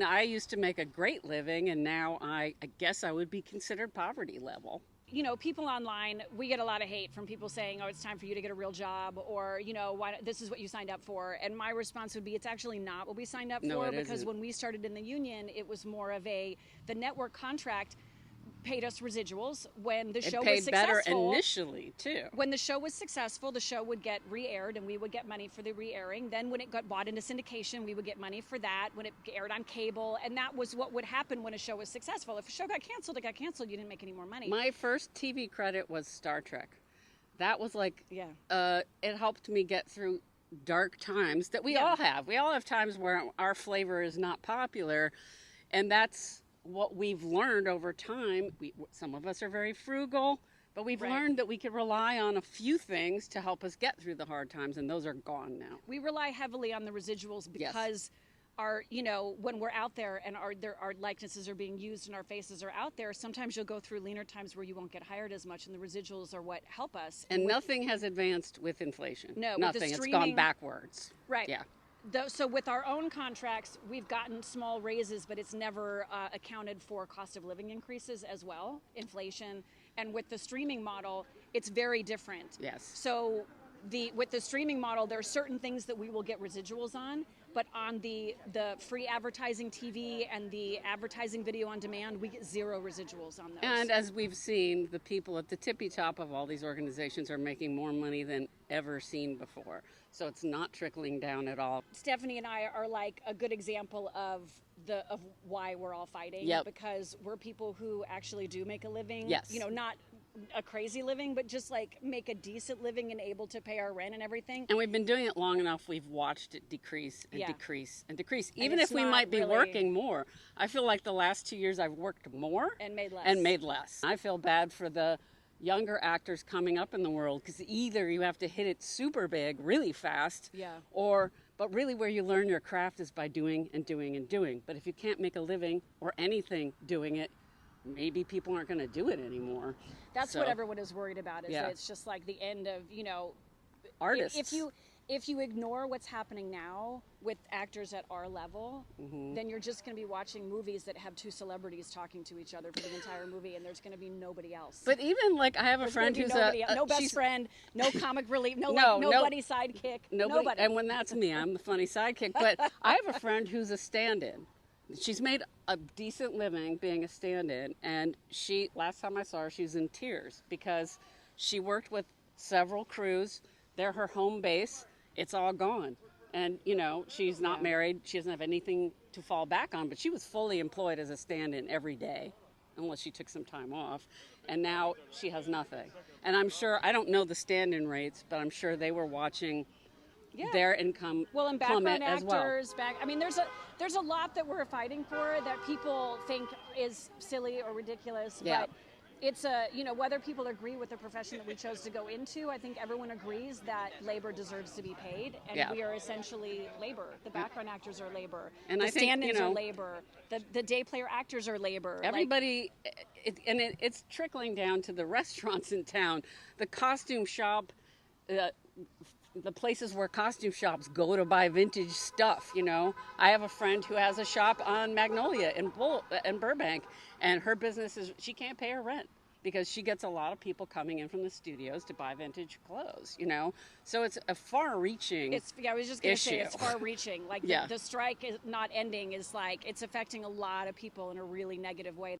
I used to make a great living, and now I guess I would be considered poverty level. You know, people online, we get a lot of hate from people saying, oh, it's time for you to get a real job, or, you know, why, this is what you signed up for. And my response would be, it's actually not what we signed up No, for, it because isn't. when we started in the union, it was more of the network contract paid us residuals when the show was It paid better successful. Initially, too. When the show was successful, the show would get re-aired and we would get money for the re-airing. Then when it got bought into syndication, we would get money for that. When it aired on cable, and that was what would happen when a show was successful. If a show got canceled, it got canceled. You didn't make any more money. My first TV credit was Star Trek. That was like, Yeah. It helped me get through dark times that we all have. We all have times where our flavor is not popular, and that's what we've learned over time. Some of us are very frugal, but we've learned that we could rely on a few things to help us get through the hard times, and those are gone now. We rely heavily on the residuals because our, you know, when we're out there and our likenesses are being used and our faces are out there, sometimes you'll go through leaner times where you won't get hired as much, and the residuals are what help us. And nothing has advanced with inflation. No, nothing. With the It's gone backwards. Right. Yeah. So with our own contracts, we've gotten small raises, but it's never accounted for cost of living increases as well, inflation. And with the streaming model, it's very different. Yes. So with the streaming model, there are certain things that we will get residuals on, but on the free advertising TV and the advertising video on demand, we get zero residuals on those. And as we've seen, the people at the tippy top of all these organizations are making more money than ever seen before. So it's not trickling down at all. Stephanie and I are like a good example of why we're all fighting. Yep. Because we're people who actually do make a living. Yes. You know, not a crazy living, but just like make a decent living and able to pay our rent and everything. And we've been doing it long enough. We've watched it decrease and decrease and decrease. And even if we might be really working more. I feel like the last 2 years I've worked more and made less. I feel bad for the younger actors coming up in the world, because either you have to hit it super big really fast, but really where you learn your craft is by doing and doing and doing. But if you can't make a living or anything doing it, maybe people aren't going to do it anymore. That's what everyone is worried about, is that it's just like the end of, you know, artists. If you ignore what's happening now with actors at our level, then you're just going to be watching movies that have two celebrities talking to each other for the entire movie, and there's going to be nobody else. But even like I have a friend who's no best friend, no comic relief, nobody sidekick, nobody. And when that's me, I'm the funny sidekick. But I have a friend who's a stand-in. She's made a decent living being a stand-in, and last time I saw her, she was in tears because she worked with several crews. They're her home base. It's all gone. And, you know, she's not married. She doesn't have anything to fall back on, but she was fully employed as a stand-in every day, unless she took some time off. And now she has nothing. And I'm sure, I don't know the stand-in rates, but I'm sure they were watching their income and plummet as well. I mean, there's a lot that we're fighting for that people think is silly or ridiculous, but it's whether people agree with the profession that we chose to go into, I think everyone agrees that labor deserves to be paid, and we are essentially labor. The background actors are labor. And the I think, stand-ins are labor. The day player actors are labor. Everybody, it's trickling down to the restaurants in town, the costume shop, the places where costume shops go to buy vintage stuff. You know, I have a friend who has a shop on Magnolia in Burbank, and her business is, she can't pay her rent because she gets a lot of people coming in from the studios to buy vintage clothes, you know. So it's a far-reaching I was just going to say, it's far-reaching. Like the strike is not ending is like, it's affecting a lot of people in a really negative way.